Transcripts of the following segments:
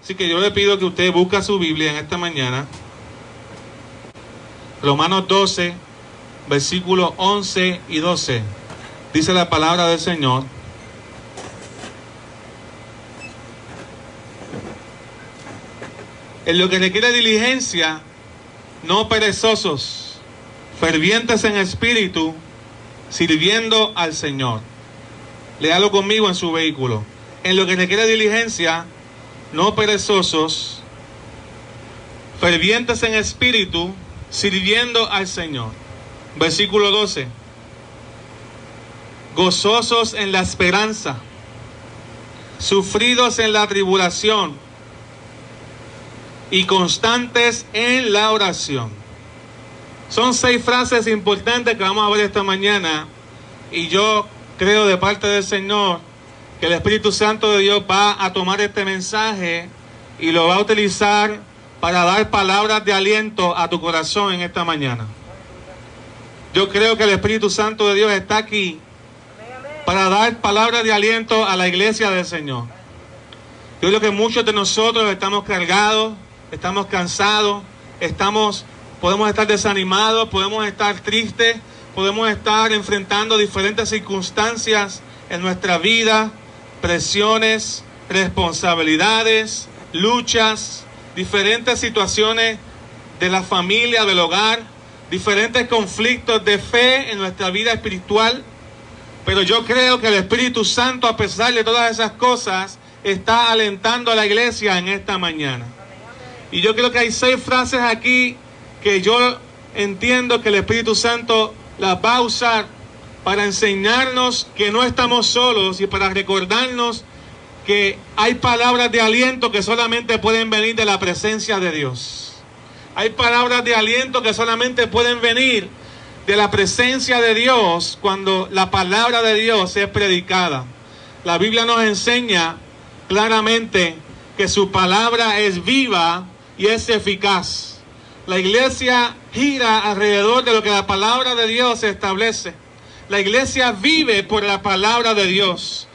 Así que yo le pido que usted busque su Biblia en esta mañana. Romanos 12, versículos 11 y 12. Dice la palabra del Señor. En lo que requiere diligencia, no perezosos, fervientes en espíritu, sirviendo al Señor. Léalo conmigo en su vehículo. En lo que requiere diligencia, no perezosos, fervientes en espíritu, sirviendo al Señor. Versículo 12. Gozosos en la esperanza, sufridos en la tribulación y constantes en la oración. Son 6 frases importantes que vamos a ver esta mañana, y yo creo de parte del Señor que el Espíritu Santo de Dios va a tomar este mensaje y lo va a utilizar para dar palabras de aliento a tu corazón en esta mañana. Yo creo que el Espíritu Santo de Dios está aquí para dar palabras de aliento a la iglesia del Señor. Yo creo que muchos de nosotros estamos cargados, estamos cansados, podemos estar desanimados, podemos estar tristes, podemos estar enfrentando diferentes circunstancias en nuestra vida, presiones, responsabilidades, luchas, diferentes situaciones de la familia, del hogar, diferentes conflictos de fe en nuestra vida espiritual. Pero yo creo que el Espíritu Santo, a pesar de todas esas cosas, está alentando a la iglesia en esta mañana. Y yo creo que hay 6 frases aquí que yo entiendo que el Espíritu Santo las va a usar para enseñarnos que no estamos solos y para recordarnos que hay palabras de aliento que solamente pueden venir de la presencia de Dios. Hay palabras de aliento que solamente pueden venir de la presencia de Dios cuando la palabra de Dios es predicada. La Biblia nos enseña claramente que su palabra es viva y es eficaz. La iglesia gira alrededor de lo que la palabra de Dios establece. La iglesia vive por la palabra de Dios.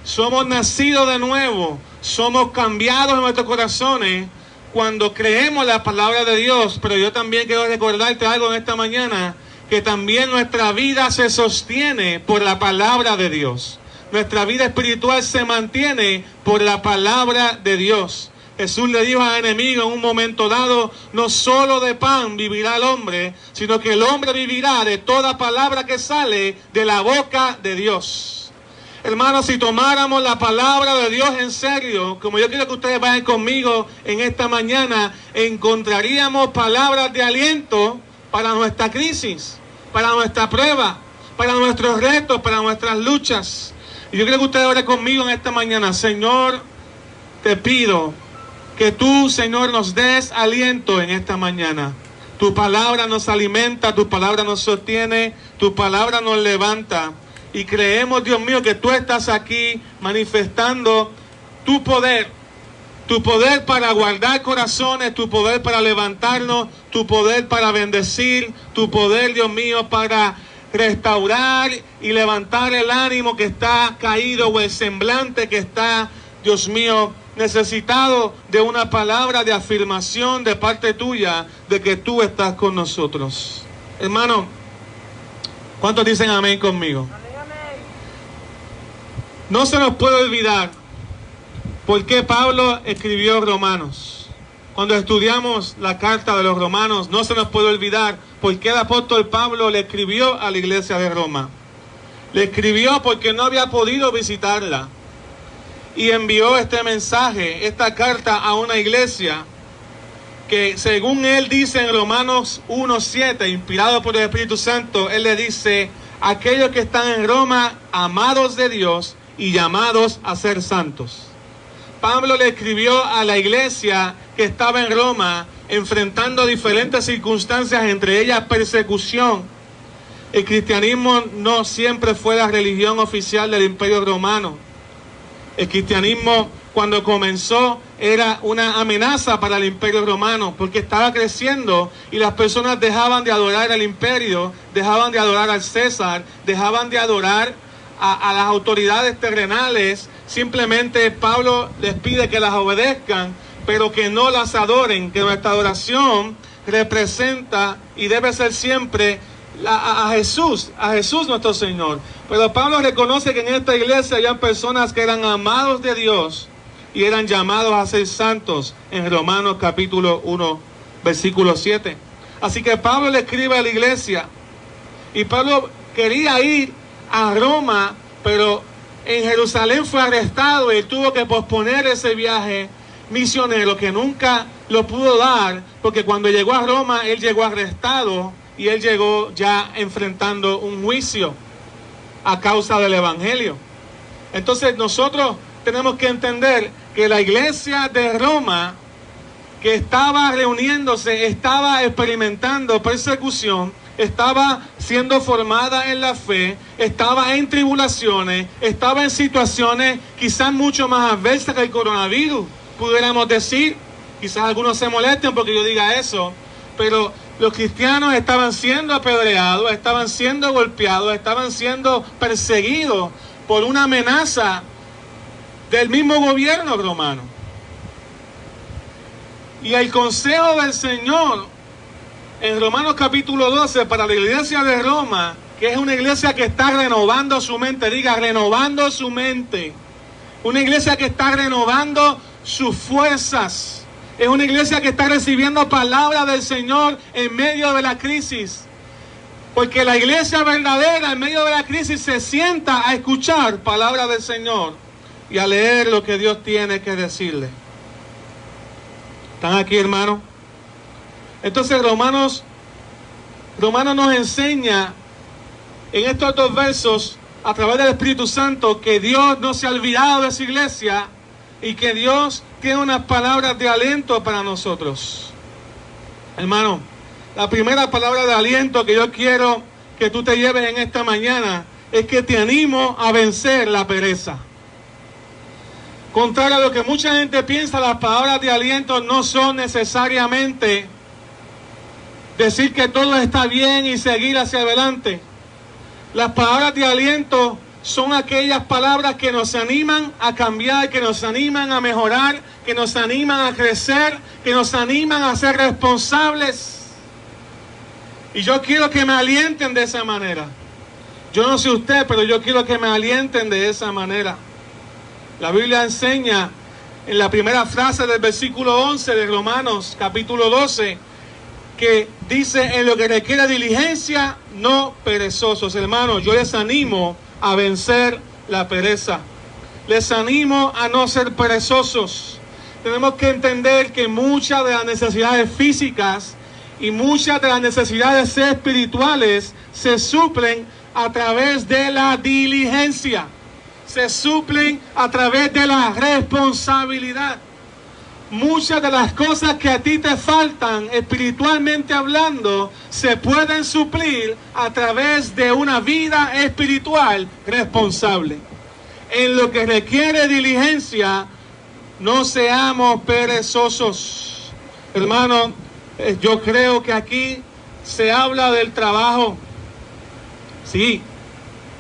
Somos nacidos de nuevo, somos cambiados en nuestros corazones cuando creemos la palabra de Dios. Pero yo también quiero recordarte algo en esta mañana, que también nuestra vida se sostiene por la palabra de Dios. Nuestra vida espiritual se mantiene por la palabra de Dios. Jesús le dijo al enemigo en un momento dado: no solo de pan vivirá el hombre, sino que el hombre vivirá de toda palabra que sale de la boca de Dios. Hermanos, si tomáramos la palabra de Dios en serio, como yo quiero que ustedes vayan conmigo en esta mañana, encontraríamos palabras de aliento para nuestra crisis, para nuestra prueba, para nuestros retos, para nuestras luchas. Y yo quiero que ustedes oren conmigo en esta mañana. Señor, te pido que tú, Señor, nos des aliento en esta mañana. Tu palabra nos alimenta, tu palabra nos sostiene, tu palabra nos levanta. Y creemos, Dios mío, que tú estás aquí manifestando tu poder para guardar corazones, tu poder para levantarnos, tu poder para bendecir, tu poder, Dios mío, para restaurar y levantar el ánimo que está caído o el semblante que está, Dios mío, necesitado de una palabra de afirmación de parte tuya de que tú estás con nosotros. Hermano, ¿cuántos dicen amén conmigo? No se nos puede olvidar por qué Pablo escribió Romanos. Cuando estudiamos la carta de los Romanos, no se nos puede olvidar por qué el apóstol Pablo le escribió a la iglesia de Roma. Le escribió porque no había podido visitarla. Y envió este mensaje, esta carta a una iglesia que, según él dice en Romanos 1:7, inspirado por el Espíritu Santo, él le dice: aquellos que están en Roma, amados de Dios y llamados a ser santos. Pablo le escribió a la iglesia que estaba en Roma, enfrentando diferentes circunstancias, entre ellas persecución. El cristianismo no siempre fue la religión oficial del Imperio Romano. El cristianismo, cuando comenzó, era una amenaza para el Imperio Romano, porque estaba creciendo y las personas dejaban de adorar al imperio, dejaban de adorar al César, dejaban de adorar a las autoridades terrenales. Simplemente Pablo les pide que las obedezcan pero que no las adoren, que nuestra adoración representa y debe ser siempre a Jesús nuestro Señor. Pero Pablo reconoce que en esta iglesia había personas que eran amados de Dios y eran llamados a ser santos en Romanos capítulo 1, versículo 7. Así que Pablo le escribe a la iglesia, y Pablo quería ir a Roma, pero en Jerusalén fue arrestado y tuvo que posponer ese viaje misionero que nunca lo pudo dar, porque cuando llegó a Roma él llegó arrestado y él llegó ya enfrentando un juicio a causa del evangelio. Entonces nosotros tenemos que entender que la iglesia de Roma, que estaba reuniéndose, estaba experimentando persecución, estaba siendo formada en la fe, estaba en tribulaciones, estaba en situaciones quizás mucho más adversas que el coronavirus, pudiéramos decir. Quizás algunos se molesten porque yo diga eso, pero los cristianos estaban siendo apedreados, estaban siendo golpeados, estaban siendo perseguidos por una amenaza del mismo gobierno romano. Y el consejo del Señor en Romanos capítulo 12 para la iglesia de Roma, que es una iglesia que está renovando su mente, diga, renovando su mente, una iglesia que está renovando sus fuerzas, es una iglesia que está recibiendo palabra del Señor en medio de la crisis, porque la iglesia verdadera en medio de la crisis se sienta a escuchar palabra del Señor y a leer lo que Dios tiene que decirle. ¿Están aquí, hermanos? Entonces Romanos nos enseña en estos dos versos, a través del Espíritu Santo, que Dios no se ha olvidado de su iglesia y que Dios tiene unas palabras de aliento para nosotros. Hermano, la primera palabra de aliento que yo quiero que tú te lleves en esta mañana es que te animo a vencer la pereza. Contrario a lo que mucha gente piensa, las palabras de aliento no son necesariamente decir que todo está bien y seguir hacia adelante. Las palabras de aliento son aquellas palabras que nos animan a cambiar, que nos animan a mejorar, que nos animan a crecer, que nos animan a ser responsables. Y yo quiero que me alienten de esa manera. Yo no sé usted, pero yo quiero que me alienten de esa manera. La Biblia enseña en la primera frase del versículo 11 de Romanos capítulo 12, que dice: en lo que requiere diligencia, no perezosos. Hermanos, yo les animo a vencer la pereza. Les animo a no ser perezosos. Tenemos que entender que muchas de las necesidades físicas y muchas de las necesidades espirituales se suplen a través de la diligencia. Se suplen a través de la responsabilidad. Muchas de las cosas que a ti te faltan espiritualmente hablando se pueden suplir a través de una vida espiritual responsable. En lo que requiere diligencia, no seamos perezosos. Hermano, yo creo que aquí se habla del trabajo. Sí,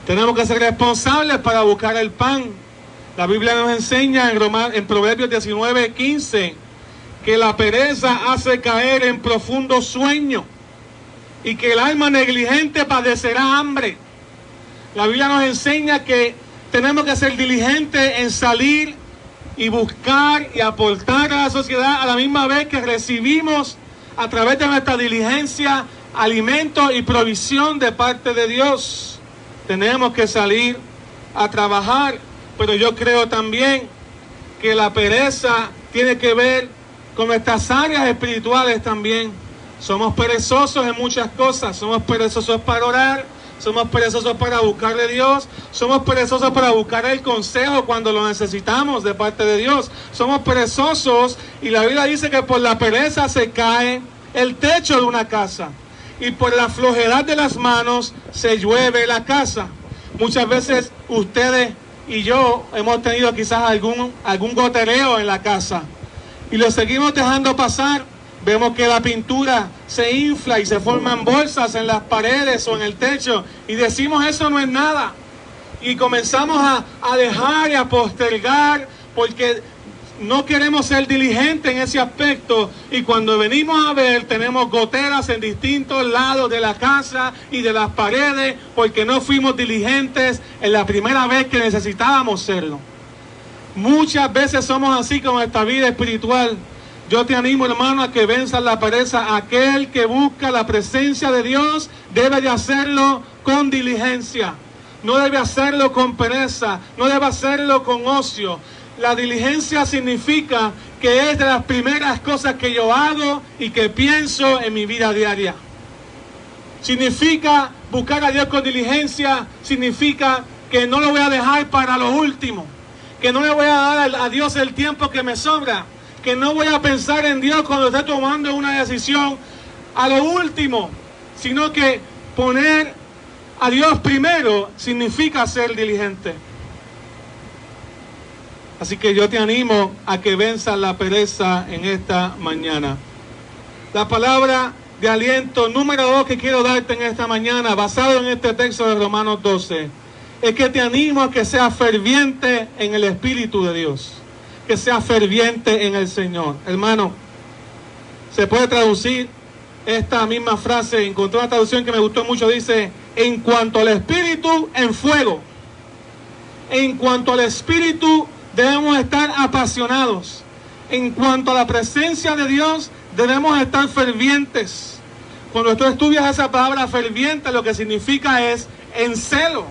tenemos que ser responsables para buscar el pan. La Biblia nos enseña en Proverbios 19:15 que la pereza hace caer en profundo sueño y que el alma negligente padecerá hambre. La Biblia nos enseña que tenemos que ser diligentes en salir y buscar y aportar a la sociedad a la misma vez que recibimos a través de nuestra diligencia alimento y provisión de parte de Dios. Tenemos que salir a trabajar. Pero yo creo también que la pereza tiene que ver con nuestras áreas espirituales también. Somos perezosos en muchas cosas. Somos perezosos para orar. Somos perezosos para buscarle a Dios. Somos perezosos para buscar el consejo cuando lo necesitamos de parte de Dios. Somos perezosos y la Biblia dice que por la pereza se cae el techo de una casa. Y por la flojedad de las manos se llueve la casa. Muchas veces ustedes y yo hemos tenido quizás algún gotereo en la casa y lo seguimos dejando pasar. Vemos que la pintura se infla y se forman bolsas en las paredes o en el techo y decimos eso no es nada y comenzamos a dejar y a postergar porque no queremos ser diligentes en ese aspecto, y cuando venimos a ver tenemos goteras en distintos lados de la casa y de las paredes porque no fuimos diligentes en la primera vez que necesitábamos serlo. Muchas veces somos así con esta vida espiritual. Yo te animo, hermano, a que venzas la pereza. Aquel que busca la presencia de Dios debe de hacerlo con diligencia. No debe hacerlo con pereza, no debe hacerlo con ocio. La diligencia significa que es de las primeras cosas que yo hago y que pienso en mi vida diaria. Significa buscar a Dios con diligencia, significa que no lo voy a dejar para lo último, que no le voy a dar a Dios el tiempo que me sobra, que no voy a pensar en Dios cuando esté tomando una decisión a lo último, sino que poner a Dios primero significa ser diligente. Así que yo te animo a que venzas la pereza en esta mañana. La palabra de aliento número 2 que quiero darte en esta mañana, basado en este texto de Romanos 12, es que te animo a que seas ferviente en el Espíritu de Dios, que seas ferviente en el Señor. Hermano, se puede traducir esta misma frase, encontré una traducción que me gustó mucho, dice: en cuanto al Espíritu, en fuego. En cuanto al Espíritu, debemos estar apasionados. En cuanto a la presencia de Dios, debemos estar fervientes. Cuando tú estudias esa palabra ferviente, lo que significa es en celo.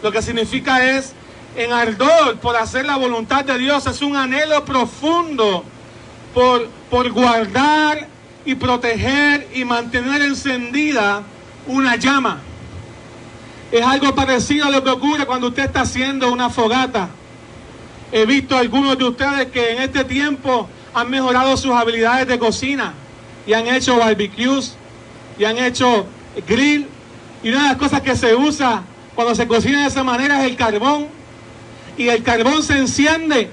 Lo que significa es en ardor por hacer la voluntad de Dios. Es un anhelo profundo por guardar y proteger y mantener encendida una llama. Es algo parecido a lo que ocurre cuando usted está haciendo una fogata. He visto a algunos de ustedes que en este tiempo han mejorado sus habilidades de cocina y han hecho barbecues y han hecho grill. Y una de las cosas que se usa cuando se cocina de esa manera es el carbón. Y el carbón se enciende.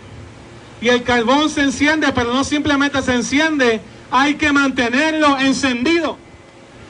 Y el carbón se enciende, pero no simplemente se enciende, hay que mantenerlo encendido.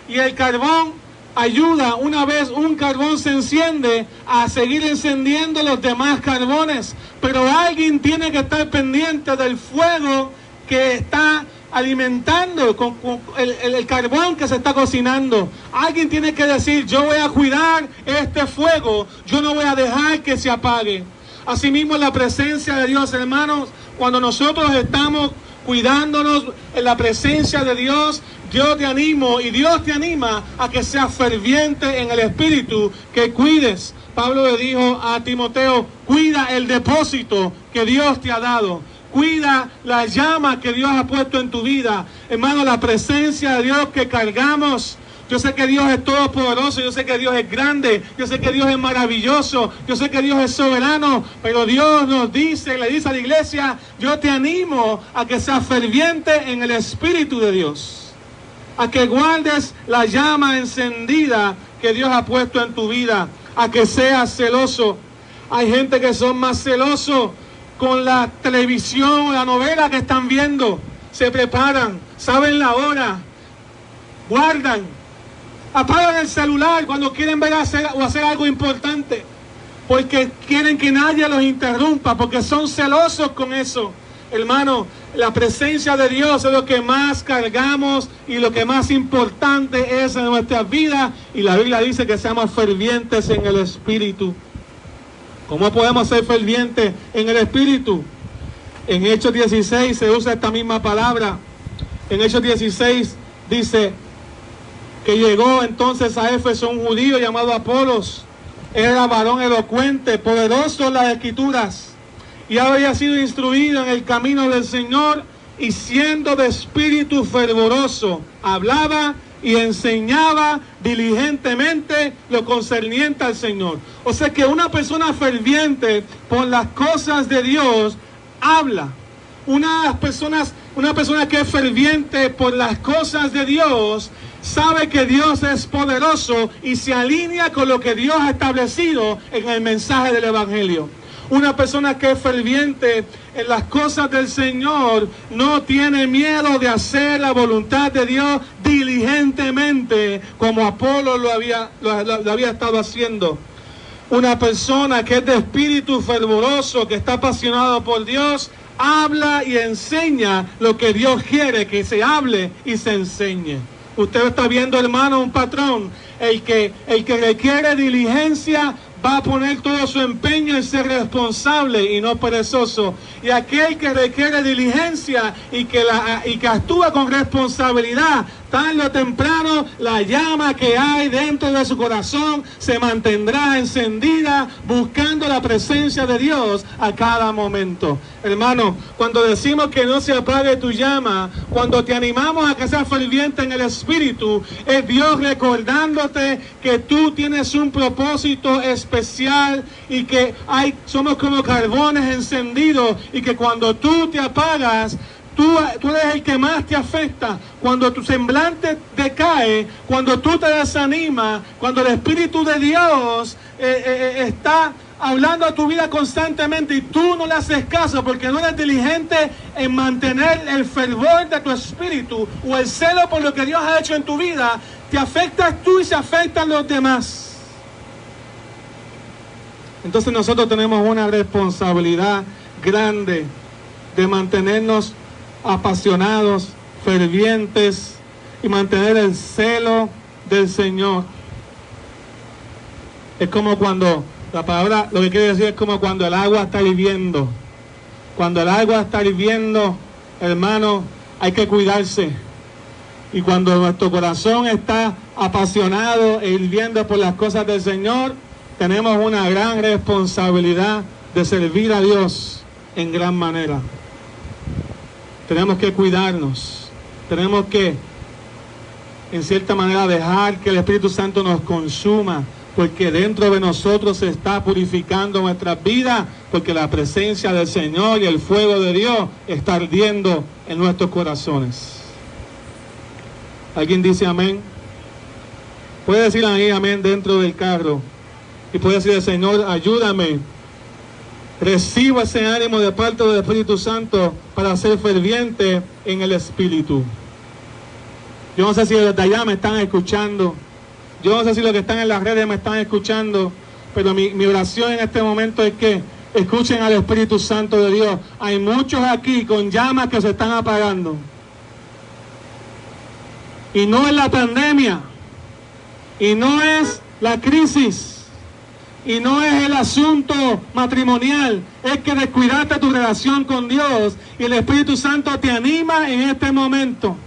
Y el carbón ayuda, una vez un carbón se enciende, a seguir encendiendo los demás carbones. Pero alguien tiene que estar pendiente del fuego que está alimentando con el carbón que se está cocinando. Alguien tiene que decir: yo voy a cuidar este fuego, yo no voy a dejar que se apague. Asimismo, en la presencia de Dios, hermanos, cuando nosotros estamos cuidándonos en la presencia de Dios, yo te animo y Dios te anima a que seas ferviente en el Espíritu, que cuides. Pablo le dijo a Timoteo: cuida el depósito que Dios te ha dado. Cuida la llama que Dios ha puesto en tu vida. Hermano, la presencia de Dios que cargamos. Yo sé que Dios es todopoderoso, yo sé que Dios es grande, yo sé que Dios es maravilloso, yo sé que Dios es soberano, pero Dios nos dice, le dice a la iglesia: yo te animo a que seas ferviente en el Espíritu de Dios, a que guardes la llama encendida que Dios ha puesto en tu vida, a que seas celoso. Hay gente que son más celosos con la televisión, la novela que están viendo, se preparan, saben la hora, guardan. Apagan el celular cuando quieren ver hacer algo importante, porque quieren que nadie los interrumpa, porque son celosos con eso. Hermano, la presencia de Dios es lo que más cargamos y lo que más importante es en nuestras vidas. Y la Biblia dice que seamos fervientes en el Espíritu. ¿Cómo podemos ser fervientes en el Espíritu? En Hechos 16 se usa esta misma palabra. En Hechos 16 dice que llegó entonces a Éfeso un judío llamado Apolos. Era varón elocuente, poderoso en las Escrituras, y había sido instruido en el camino del Señor, y siendo de espíritu fervoroso, hablaba y enseñaba diligentemente lo concerniente al Señor. O sea que una persona ferviente por las cosas de Dios habla. Una persona que es ferviente por las cosas de Dios sabe que Dios es poderoso y se alinea con lo que Dios ha establecido en el mensaje del Evangelio. Una persona que es ferviente en las cosas del Señor no tiene miedo de hacer la voluntad de Dios diligentemente, como Apolo lo había estado haciendo. Una persona que es de espíritu fervoroso, que está apasionado por Dios, habla y enseña lo que Dios quiere que se hable y se enseñe. Usted está viendo, hermano, un patrón. El que requiere diligencia va a poner todo su empeño en ser responsable y no perezoso. Y aquel que requiere diligencia y que actúa con responsabilidad, tarde o temprano, la llama que hay dentro de su corazón se mantendrá encendida, buscando la presencia de Dios a cada momento. Hermano, cuando decimos que no se apague tu llama, cuando te animamos a que seas ferviente en el Espíritu, es Dios recordándote que tú tienes un propósito especial y que somos como carbones encendidos, y que cuando tú te apagas, tú eres el que más te afecta. Cuando tu semblante decae, cuando tú te desanimas, cuando el Espíritu de Dios está hablando a tu vida constantemente y tú no le haces caso porque no eres diligente en mantener el fervor de tu espíritu o el celo por lo que Dios ha hecho en tu vida, te afectas tú y se afectan los demás. Entonces nosotros tenemos una responsabilidad grande de mantenernos apasionados, fervientes y mantener el celo del Señor. Es como cuando, la palabra lo que quiere decir es como cuando el agua está hirviendo. Cuando el agua está hirviendo, hermano, hay que cuidarse. Y cuando nuestro corazón está apasionado e hirviendo por las cosas del Señor, tenemos una gran responsabilidad de servir a Dios en gran manera. Tenemos que cuidarnos, tenemos que, en cierta manera, dejar que el Espíritu Santo nos consuma, porque dentro de nosotros se está purificando nuestras vidas, porque la presencia del Señor y el fuego de Dios está ardiendo en nuestros corazones. ¿Alguien dice amén? Puede decir ahí amén dentro del carro, y puede decir: Señor, ayúdame. Recibo ese ánimo de parte del Espíritu Santo para ser ferviente en el Espíritu. Yo no sé si desde allá me están escuchando. Yo no sé si los que están en las redes me están escuchando. Pero mi oración en este momento es que escuchen al Espíritu Santo de Dios. Hay muchos aquí con llamas que se están apagando. Y no es la pandemia. Y no es la crisis. Y no es el asunto matrimonial, es que descuidaste tu relación con Dios, y el Espíritu Santo te anima en este momento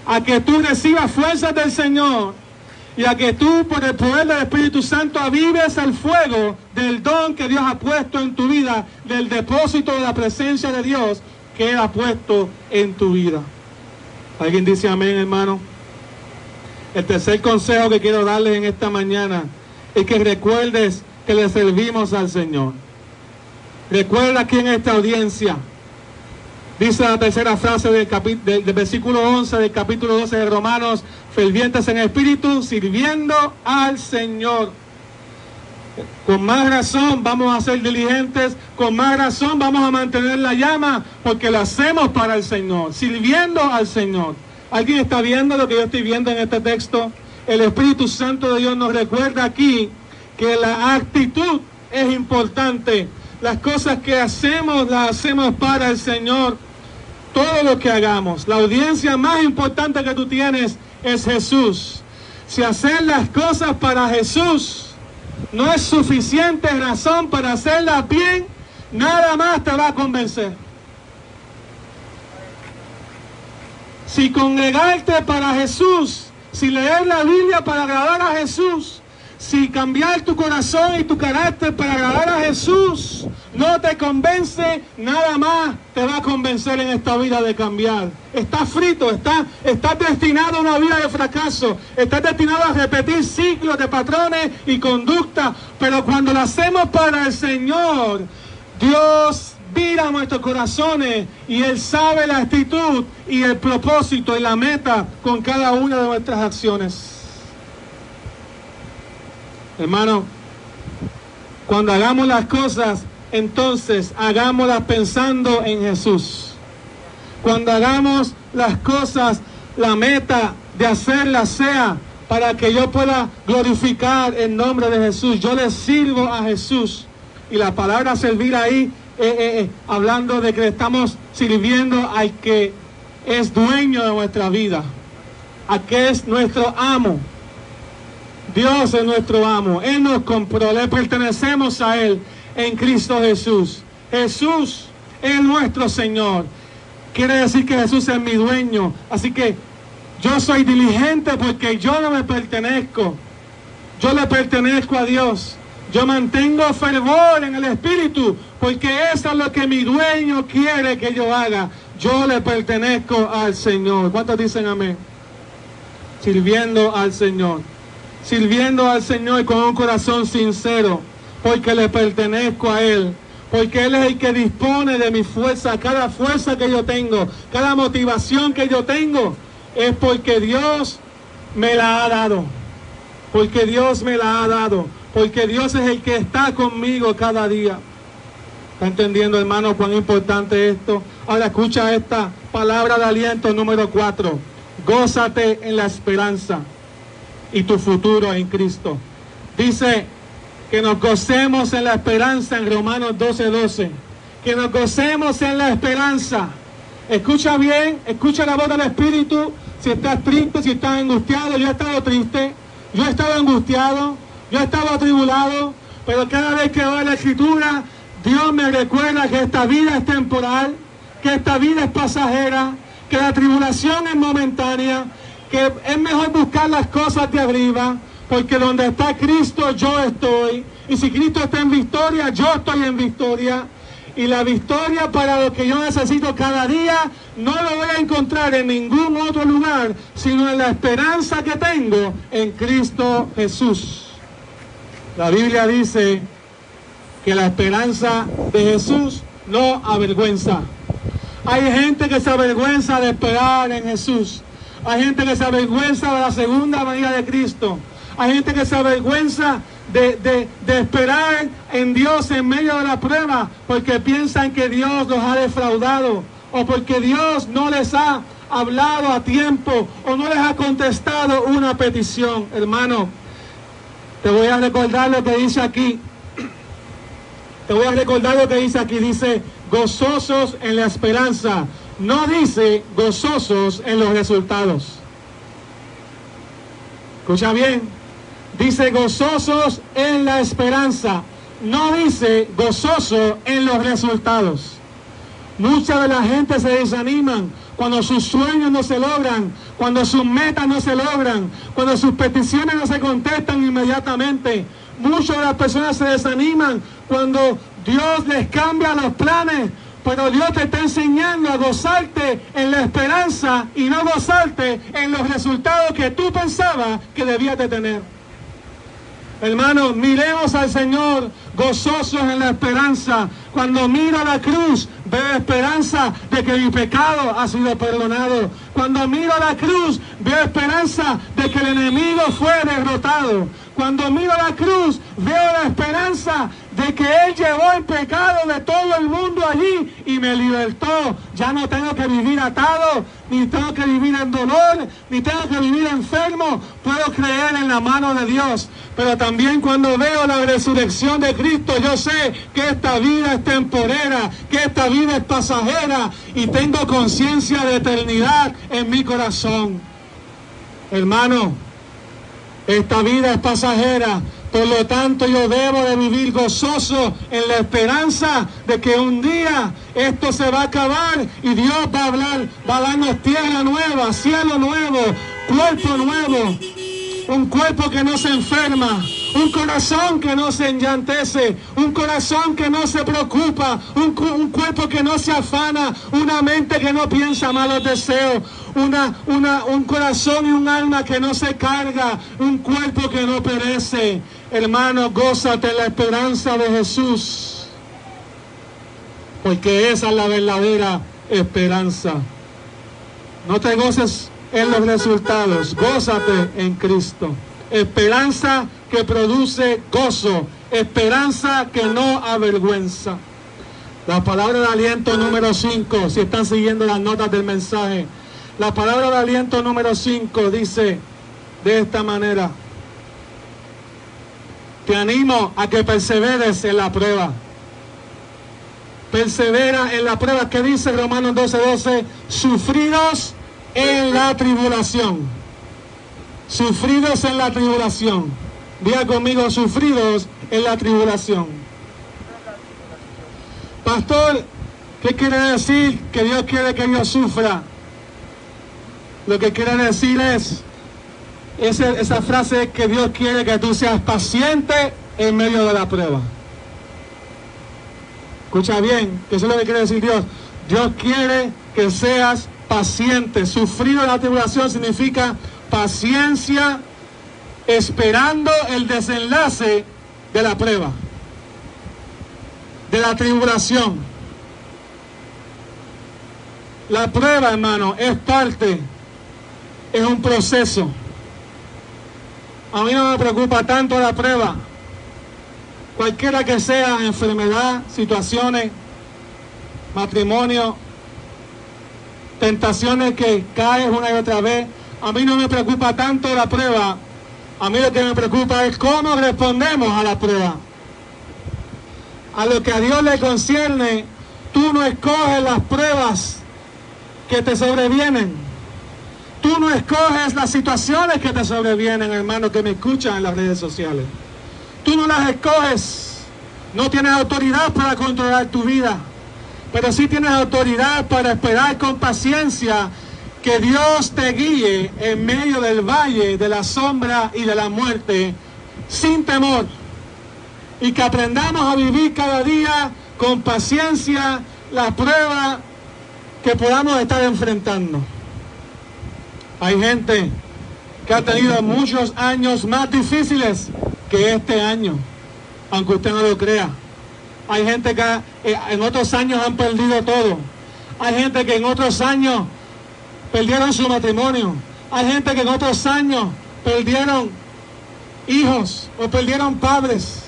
a que tú recibas fuerzas del Señor y a que tú, por el poder del Espíritu Santo, avives el fuego del don que Dios ha puesto en tu vida, del depósito de la presencia de Dios que Él ha puesto en tu vida. ¿Alguien dice amén, hermano? El tercer consejo que quiero darles en esta mañana es que recuerdes que le servimos al Señor. Recuerda aquí en esta audiencia, dice la tercera frase del versículo 11 del capítulo 12 de Romanos: fervientes en espíritu, sirviendo al Señor. Con más razón vamos a ser diligentes, con más razón vamos a mantener la llama, porque lo hacemos para el Señor, sirviendo al Señor. ¿Alguien está viendo lo que yo estoy viendo en este texto? El Espíritu Santo de Dios nos recuerda aquí que la actitud es importante. Las cosas que hacemos, las hacemos para el Señor. Todo lo que hagamos. La audiencia más importante que tú tienes es Jesús. Si hacer las cosas para Jesús no es suficiente razón para hacerlas bien, nada más te va a convencer. Si congregarte para Jesús, si leer la Biblia para agradar a Jesús, si cambiar tu corazón y tu carácter para agradar a Jesús no te convence, nada más te va a convencer en esta vida de cambiar. Estás frito, estás destinado a una vida de fracaso, estás destinado a repetir ciclos de patrones y conducta, pero cuando lo hacemos para el Señor, Dios mira nuestros corazones y Él sabe la actitud y el propósito y la meta con cada una de nuestras acciones. Hermano, cuando hagamos las cosas, entonces hagámoslas pensando en Jesús. Cuando hagamos las cosas, la meta de hacerlas sea para que yo pueda glorificar el nombre de Jesús. Yo le sirvo a Jesús. Y la palabra servir ahí hablando de que estamos sirviendo al que es dueño de nuestra vida, a que es nuestro amo. Dios es nuestro amo. Él nos compró, le pertenecemos a Él en Cristo Jesús. Jesús es nuestro Señor. Quiere decir que Jesús es mi dueño. Así que yo soy diligente porque yo no me pertenezco. Yo le pertenezco a Dios. Yo mantengo fervor en el Espíritu porque eso es lo que mi dueño quiere que yo haga. Yo le pertenezco al Señor. ¿Cuántos dicen amén? Sirviendo al Señor. Sirviendo al Señor con un corazón sincero, porque le pertenezco a Él, porque Él es el que dispone de mi fuerza. Cada fuerza que yo tengo, cada motivación que yo tengo, es porque Dios me la ha dado, porque Dios me la ha dado, porque Dios es el que está conmigo cada día. ¿Está entendiendo, hermano, cuán importante es esto? Ahora escucha esta palabra de aliento número 4. Gózate en la esperanza y tu futuro en Cristo. Dice que nos gocemos en la esperanza en Romanos 12:12. Que nos gocemos en la esperanza. Escucha bien, escucha la voz del Espíritu. Si estás triste, si estás angustiado. Yo he estado triste, yo he estado angustiado, yo he estado atribulado, pero cada vez que veo la Escritura, Dios me recuerda que esta vida es temporal, que esta vida es pasajera, que la tribulación es momentánea, que es mejor buscar las cosas de arriba, porque donde está Cristo yo estoy, y si Cristo está en victoria, yo estoy en victoria, y la victoria para lo que yo necesito cada día no lo voy a encontrar en ningún otro lugar, sino en la esperanza que tengo en Cristo Jesús. La Biblia dice que la esperanza de Jesús no avergüenza. Hay gente que se avergüenza de esperar en Jesús. Hay gente que se avergüenza de la segunda venida de Cristo. Hay gente que se avergüenza de esperar en Dios en medio de la prueba porque piensan que Dios los ha defraudado o porque Dios no les ha hablado a tiempo o no les ha contestado una petición. Hermano, te voy a recordar lo que dice aquí. Te voy a recordar lo que dice aquí. Dice, gozosos en la esperanza. No dice gozosos en los resultados. Escucha bien. Dice gozosos en la esperanza. No dice gozoso en los resultados. Mucha de la gente se desaniman cuando sus sueños no se logran, cuando sus metas no se logran, cuando sus peticiones no se contestan inmediatamente. Muchas de las personas se desaniman cuando Dios les cambia los planes, pero Dios te está enseñando a gozarte en la esperanza y no gozarte en los resultados que tú pensabas que debías de tener. Hermanos, miremos al Señor gozosos en la esperanza. Cuando miro la cruz, veo esperanza de que mi pecado ha sido perdonado. Cuando miro la cruz, veo esperanza de que el enemigo fue derrotado. Cuando miro la cruz, veo la esperanza de que Él llevó el pecado de todo el mundo allí y me libertó. Ya no tengo que vivir atado, ni tengo que vivir en dolor, ni tengo que vivir enfermo. Puedo creer en la mano de Dios. Pero también cuando veo la resurrección de Cristo, yo sé que esta vida es temporera, que esta vida es pasajera y tengo conciencia de eternidad en mi corazón. Hermano, esta vida es pasajera, por lo tanto yo debo de vivir gozoso en la esperanza de que un día esto se va a acabar y Dios va a hablar, va a darnos tierra nueva, cielo nuevo, cuerpo nuevo, un cuerpo que no se enferma, un corazón que no se enllantece, un corazón que no se preocupa, un cuerpo que no se afana, una mente que no piensa malos deseos, un corazón y un alma que no se carga, un cuerpo que no perece. Hermano, gózate en la esperanza de Jesús, porque esa es la verdadera esperanza. No te goces en los resultados, gózate en Cristo. Esperanza que produce gozo, esperanza que no avergüenza. La palabra de aliento número 5, si están siguiendo las notas del mensaje, la palabra de aliento número 5 dice de esta manera: te animo a que perseveres en la prueba. persevera en la prueba. ¿Qué dice Romanos 12:12? Sufridos en la tribulación. Sufridos en la tribulación. Diga conmigo, sufridos en la tribulación. Pastor, ¿qué quiere decir que Dios quiere que yo sufra? Lo que quiere decir es, esa frase es que Dios quiere que tú seas paciente en medio de la prueba. Escucha bien, que eso es lo que quiere decir Dios. Dios quiere que seas paciente. Sufrido en la tribulación significa paciencia, esperando el desenlace de la prueba, de la tribulación. La prueba, hermano, es parte, es un proceso. A mí no me preocupa tanto la prueba, cualquiera que sea, enfermedad, situaciones, matrimonio, tentaciones que caes una y otra vez. A mí no me preocupa tanto la prueba. A mí lo que me preocupa es cómo respondemos a la prueba. A lo que a Dios le concierne, tú no escoges las pruebas que te sobrevienen. Tú no escoges las situaciones que te sobrevienen, hermano, que me escuchan en las redes sociales. Tú no las escoges. No tienes autoridad para controlar tu vida, pero sí tienes autoridad para esperar con paciencia que Dios te guíe en medio del valle de la sombra y de la muerte, sin temor. Y que aprendamos a vivir cada día con paciencia la prueba que podamos estar enfrentando. Hay gente que ha tenido muchos años más difíciles que este año, aunque usted no lo crea. Hay gente que en otros años han perdido todo. Hay gente que en otros años perdieron su matrimonio. Hay gente que en otros años perdieron hijos o perdieron padres.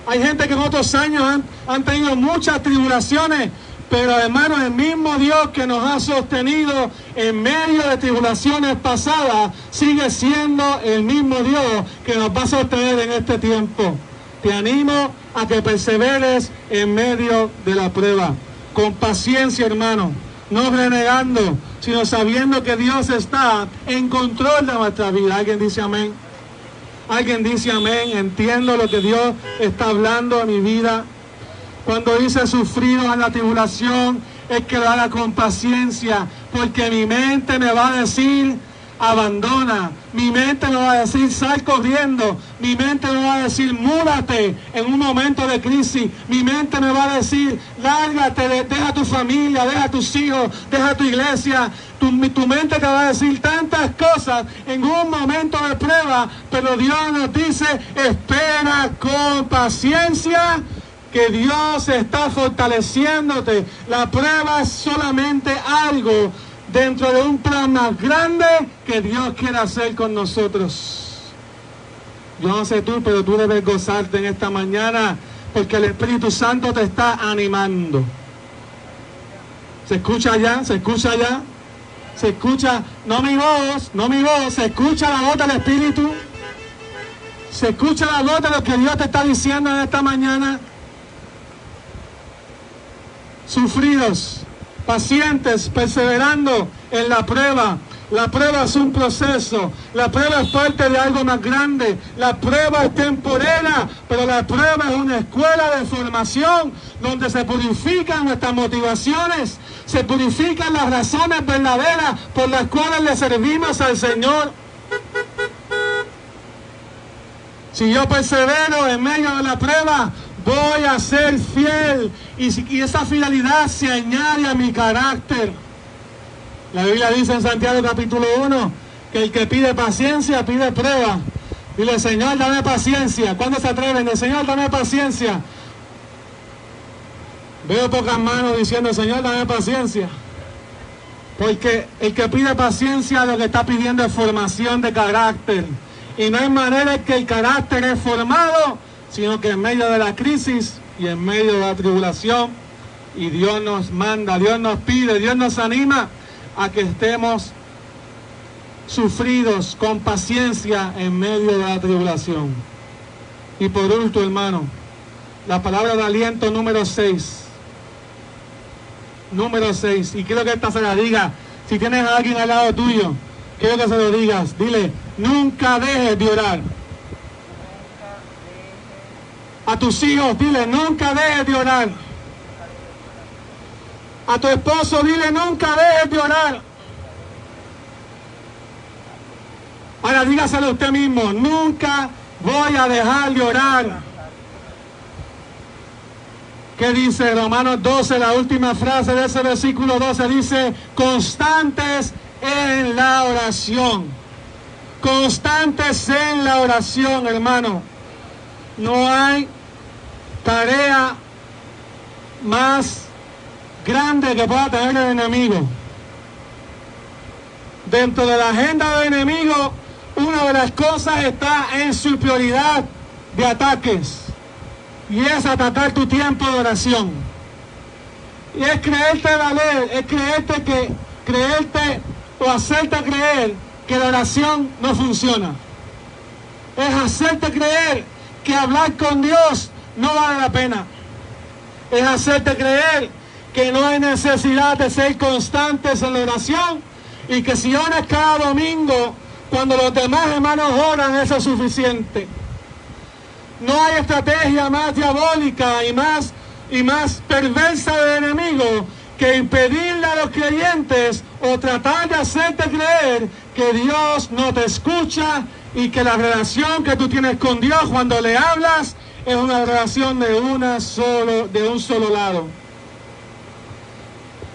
Hay gente que en otros años han tenido muchas tribulaciones, pero hermanos, el mismo Dios que nos ha sostenido en medio de tribulaciones pasadas sigue siendo el mismo Dios que nos va a sostener en este tiempo. Te animo a que perseveres en medio de la prueba, con paciencia, hermano, no renegando, sino sabiendo que Dios está en control de nuestra vida. ¿Alguien dice amén? ¿Alguien dice amén? Entiendo lo que Dios está hablando a mi vida. Cuando dice sufrido en la tribulación, es que lo haga con paciencia, porque mi mente me va a decir abandona, mi mente me va a decir sal corriendo, mi mente me va a decir múdate en un momento de crisis, mi mente me va a decir lárgate, deja tu familia, deja tus hijos, deja tu iglesia. Tu mente te va a decir tantas cosas en un momento de prueba, pero Dios nos dice espera con paciencia, que Dios está fortaleciéndote. La prueba es solamente algo dentro de un plan más grande que Dios quiere hacer con nosotros. Yo no sé tú, pero tú debes gozarte en esta mañana, porque el Espíritu Santo te está animando. ¿Se escucha allá? ¿Se escucha allá? ¿Se escucha? No mi voz, se escucha la voz del Espíritu. ¿Se escucha la voz de lo que Dios te está diciendo en esta mañana? Sufridos, pacientes, perseverando en la prueba. La prueba es un proceso, la prueba es parte de algo más grande, la prueba es temporera, pero la prueba es una escuela de formación donde se purifican nuestras motivaciones, se purifican las razones verdaderas por las cuales le servimos al Señor. Si yo persevero en medio de la prueba, voy a ser fiel, y esa fidelidad se añade a mi carácter. La Biblia dice en Santiago capítulo 1 que el que pide paciencia pide prueba. Dile, Señor, dame paciencia. ¿Cuándo se atreven? El Señor, dame paciencia. Veo pocas manos diciendo, Señor, dame paciencia. Porque el que pide paciencia lo que está pidiendo es formación de carácter. Y no hay manera que el carácter es formado, sino que en medio de la crisis y en medio de la tribulación. Y Dios nos manda, Dios nos pide, Dios nos anima a que estemos sufridos con paciencia en medio de la tribulación. Y por último, hermano, la palabra de aliento número 6. número 6. Y quiero que esta se la diga. Si tienes a alguien al lado tuyo, quiero que se lo digas. Dile, nunca dejes de orar. A tus hijos, dile, nunca dejes de orar. A tu esposo, dile, nunca dejes de orar. Ahora dígaselo a usted mismo, nunca voy a dejar de orar. ¿Qué dice Romanos 12? La última frase de ese versículo 12 dice, constantes en la oración. Constantes en la oración, hermano. No hay tarea más grande que pueda tener el enemigo. Dentro de la agenda del enemigo, una de las cosas está en su prioridad de ataques. Y es atacar tu tiempo de oración. Y es creerte valer, es creerte o hacerte creer que la oración no funciona. Es hacerte creer que hablar con Dios no vale la pena. Es hacerte creer que no hay necesidad de ser constantes en la oración y que si oras cada domingo, cuando los demás hermanos oran, eso es suficiente. No hay estrategia más diabólica y más perversa del enemigo que impedirle a los creyentes o tratar de hacerte creer que Dios no te escucha y que la relación que tú tienes con Dios cuando le hablas es una relación de un solo lado.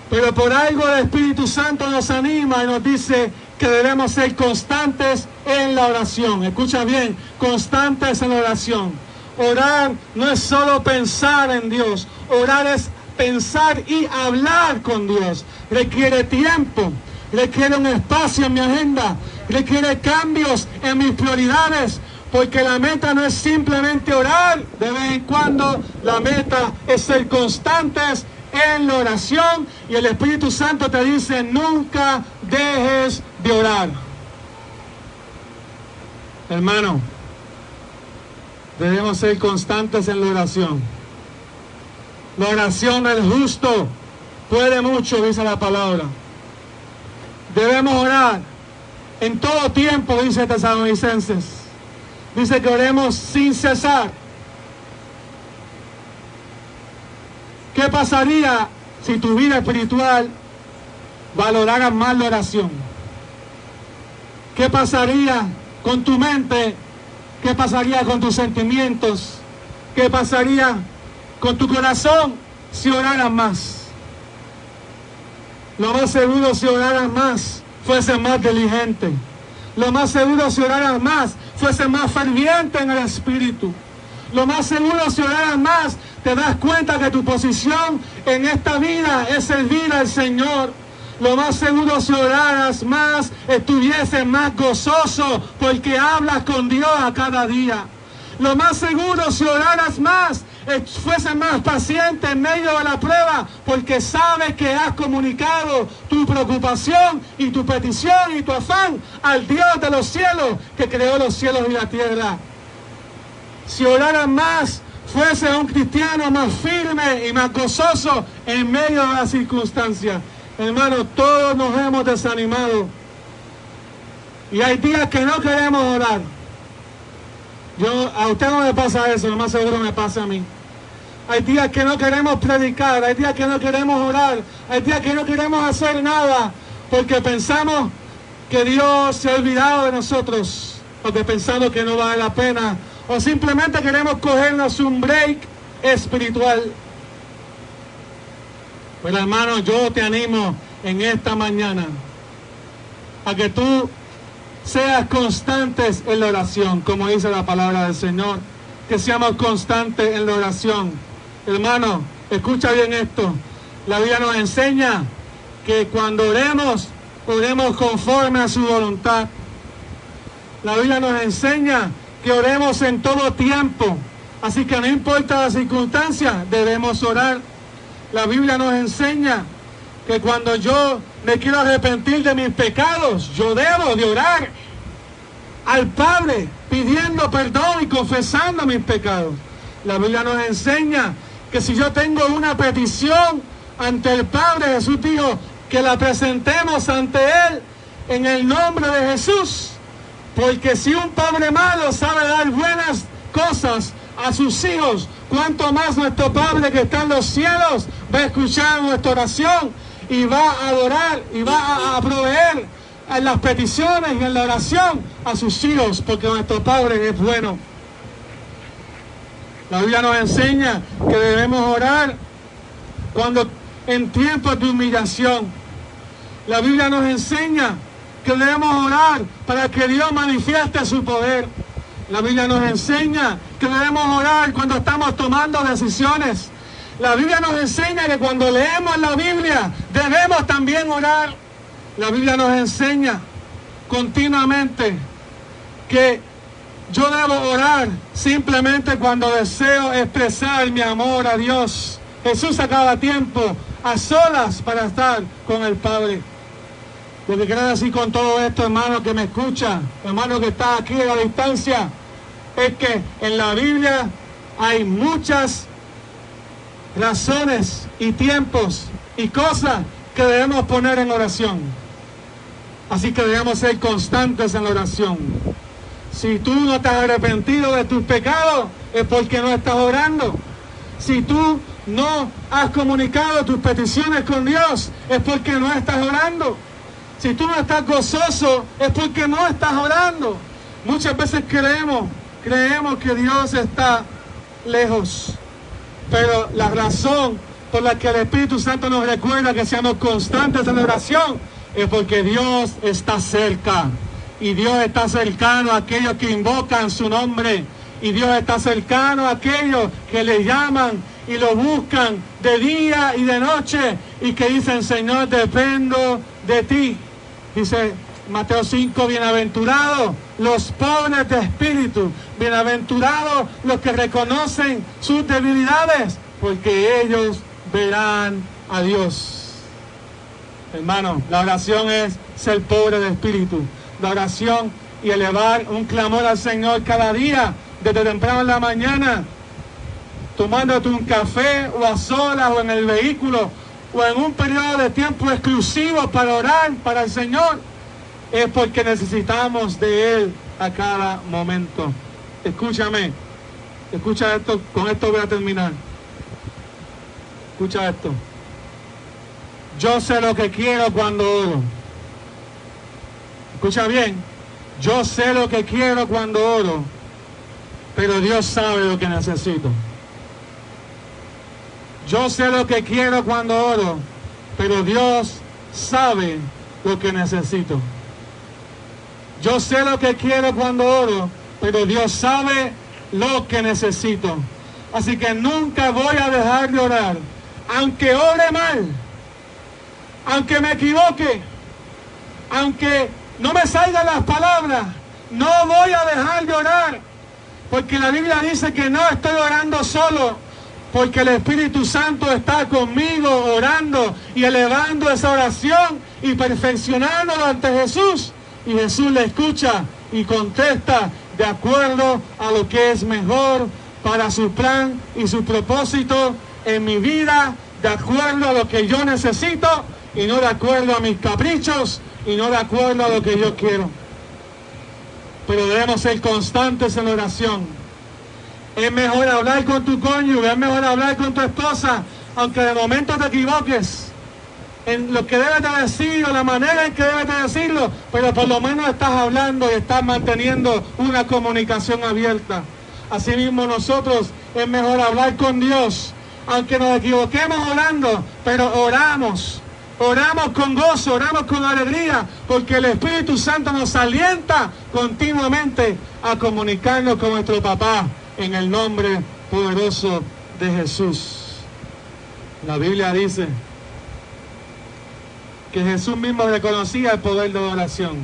Pero por algo el Espíritu Santo nos anima y nos dice que debemos ser constantes en la oración. Escucha bien, constantes en la oración. Orar no es solo pensar en Dios, orar es pensar y hablar con Dios. Requiere tiempo, requiere un espacio en mi agenda, requiere cambios en mis prioridades, porque la meta no es simplemente orar de vez en cuando, la meta es ser constantes en la oración, y el Espíritu Santo te dice, nunca dejes de orar. Hermano, debemos ser constantes en la oración. La oración del justo puede mucho, dice la palabra. Debemos orar en todo tiempo, dice Tesalonicenses. Dice que oremos sin cesar. ¿Qué pasaría si tu vida espiritual valorara más la oración? ¿Qué pasaría con tu mente? ¿Qué pasaría con tus sentimientos? ¿Qué pasaría con tu corazón si oraras más? Lo más seguro, si oraras más, fuese más diligente. Lo más seguro, si oraras más, fuese más ferviente en el espíritu. Lo más seguro, si oraras más, te das cuenta que tu posición en esta vida es servir al Señor. Lo más seguro, si oraras más, estuvieses más gozoso porque hablas con Dios a cada día. Lo más seguro, si oraras más, fuese más paciente en medio de la prueba, porque sabes que has comunicado tu preocupación y tu petición y tu afán al Dios de los cielos, que creó los cielos y la tierra. Si oraras más, fuese un cristiano más firme y más gozoso en medio de las circunstancias. Hermanos, todos nos hemos desanimado y hay días que no queremos orar. A usted no me pasa eso, lo más seguro me pasa a mí. Hay días que no queremos predicar, hay días que no queremos orar, hay días que no queremos hacer nada porque pensamos que Dios se ha olvidado de nosotros, porque pensamos que no vale la pena, o simplemente queremos cogernos un break espiritual. Pero hermano, yo te animo en esta mañana a que tú seas constantes en la oración, como dice la palabra del Señor, que seamos constantes en la oración. Hermano, escucha bien esto. La Biblia nos enseña que cuando oremos, oremos conforme a su voluntad. La Biblia nos enseña que oremos en todo tiempo. Así que no importa la circunstancia, debemos orar. La Biblia nos enseña que cuando yo me quiero arrepentir de mis pecados, yo debo de orar al Padre pidiendo perdón y confesando mis pecados. La Biblia nos enseña que si yo tengo una petición, ante el Padre. Jesús dijo que la presentemos ante Él en el nombre de Jesús. Porque si un padre malo sabe dar buenas cosas a sus hijos, cuánto más nuestro Padre que está en los cielos va a escuchar nuestra oración y va a adorar y va a proveer en las peticiones y en la oración a sus hijos, porque nuestro Padre es bueno. La Biblia nos enseña que debemos orar cuando en tiempos de humillación. La Biblia nos enseña que debemos orar para que Dios manifieste su poder. La Biblia nos enseña que debemos orar cuando estamos tomando decisiones. La Biblia nos enseña que cuando leemos la Biblia debemos también orar. La Biblia nos enseña continuamente que yo debo orar simplemente cuando deseo expresar mi amor a Dios. Jesús sacaba tiempo a solas para estar con el Padre. Lo que quiero decir con todo esto, hermano que me escucha, hermano que está aquí a la distancia, es que en la Biblia hay muchas razones y tiempos y cosas que debemos poner en oración. Así que debemos ser constantes en la oración. Si tú no te has arrepentido de tus pecados, es porque no estás orando. Si tú no has comunicado tus peticiones con Dios, es porque no estás orando. Si tú no estás gozoso, es porque no estás orando. Muchas veces creemos que Dios está lejos. Pero la razón por la que el Espíritu Santo nos recuerda que seamos constantes en la oración es porque Dios está cerca. Y Dios está cercano a aquellos que invocan su nombre. Y Dios está cercano a aquellos que le llaman y lo buscan de día y de noche. Y que dicen, Señor, dependo de ti. Dice Mateo 5, bienaventurados los pobres de espíritu. Bienaventurados los que reconocen sus debilidades, porque ellos verán a Dios. Hermano, la oración es ser pobre de espíritu. La oración y elevar un clamor al Señor cada día, desde temprano en la mañana, tomándote un café o a solas o en el vehículo o en un periodo de tiempo exclusivo para orar para el Señor, es porque necesitamos de Él a cada momento. Escúchame, escucha esto, con esto voy a terminar. Escucha esto. Yo sé lo que quiero cuando oro. Escucha bien, yo sé lo que quiero cuando oro, pero Dios sabe lo que necesito. Yo sé lo que quiero cuando oro, pero Dios sabe lo que necesito. Yo sé lo que quiero cuando oro, pero Dios sabe lo que necesito. Así que nunca voy a dejar de orar, aunque ore mal, aunque me equivoque, aunque no me salgan las palabras, no voy a dejar de orar, porque la Biblia dice que no estoy orando solo, porque el Espíritu Santo está conmigo orando y elevando esa oración y perfeccionándolo ante Jesús. Y Jesús le escucha y contesta de acuerdo a lo que es mejor para su plan y su propósito en mi vida, de acuerdo a lo que yo necesito y no de acuerdo a mis caprichos y no de acuerdo a lo que yo quiero. Pero debemos ser constantes en la oración. Es mejor hablar con tu cónyuge, es mejor hablar con tu esposa, aunque de momento te equivoques en lo que debes de decir o la manera en que debes de decirlo, pero por lo menos estás hablando y estás manteniendo una comunicación abierta. Asimismo nosotros es mejor hablar con Dios, aunque nos equivoquemos orando, pero oramos con gozo, oramos con alegría, porque el Espíritu Santo nos alienta continuamente a comunicarnos con nuestro papá en el nombre poderoso de Jesús. La Biblia dice que Jesús mismo reconocía el poder de la oración.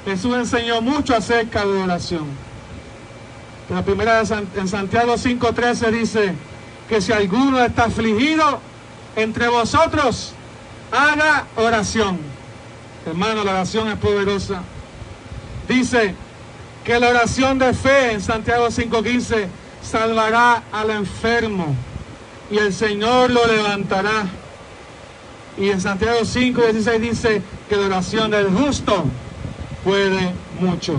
Jesús enseñó mucho acerca de la oración. La primera en Santiago 5:13 dice que si alguno está afligido entre vosotros, haga oración. Hermano, la oración es poderosa. Dice que la oración de fe en Santiago 5:15 salvará al enfermo y el Señor lo levantará. Y en Santiago 5:16 dice que la oración del justo puede mucho.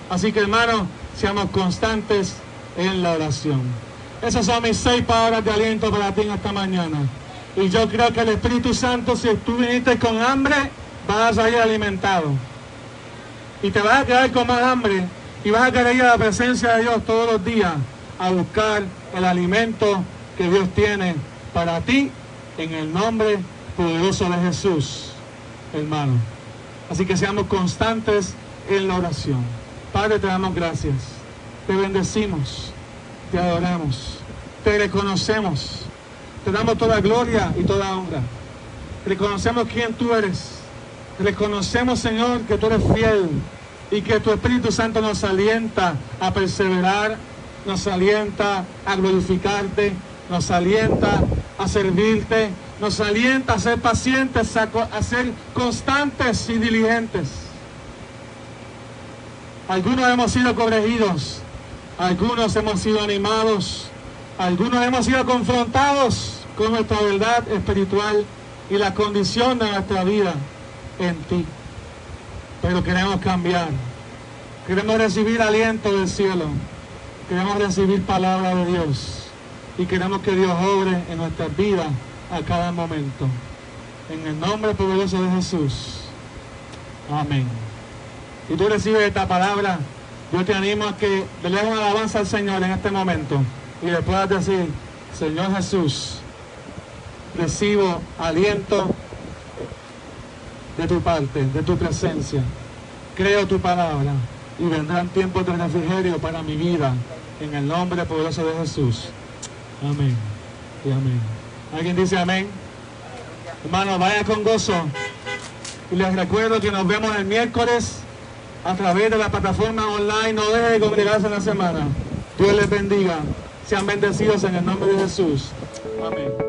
Así que, hermanos, seamos constantes en la oración. Esas son mis 6 palabras de aliento para ti en esta mañana. Y yo creo que el Espíritu Santo, si tú viniste con hambre, vas a salir alimentado. Y te vas a quedar con más hambre y vas a querer ir a la presencia de Dios todos los días a buscar el alimento que Dios tiene para ti en el nombre poderoso de Jesús, hermano. Así que seamos constantes en la oración. Padre, te damos gracias, te bendecimos, te adoramos, te reconocemos, te damos toda gloria y toda honra. Reconocemos quién tú eres. Reconocemos, Señor, que tú eres fiel y que tu Espíritu Santo nos alienta a perseverar, nos alienta a glorificarte, nos alienta a servirte, nos alienta a ser pacientes, a ser constantes y diligentes. Algunos hemos sido corregidos, algunos hemos sido animados, algunos hemos sido confrontados con nuestra verdad espiritual y la condición de nuestra vida en ti. Pero queremos cambiar, queremos recibir aliento del cielo, queremos recibir palabra de Dios y queremos que Dios obre en nuestras vidas a cada momento. En el nombre poderoso de Jesús. Amén. Si tú recibes esta palabra, yo te animo a que le des una alabanza al Señor en este momento y le puedas decir: Señor Jesús, recibo aliento de tu parte, de tu presencia. Creo tu palabra y vendrán tiempos de refrigerio para mi vida en el nombre poderoso de Jesús. Amén y amén. ¿Alguien dice amén? Hermanos, vaya con gozo. Y les recuerdo que nos vemos el miércoles a través de la plataforma online. No deje de congregarse en la semana. Dios les bendiga. Sean bendecidos en el nombre de Jesús. Amén.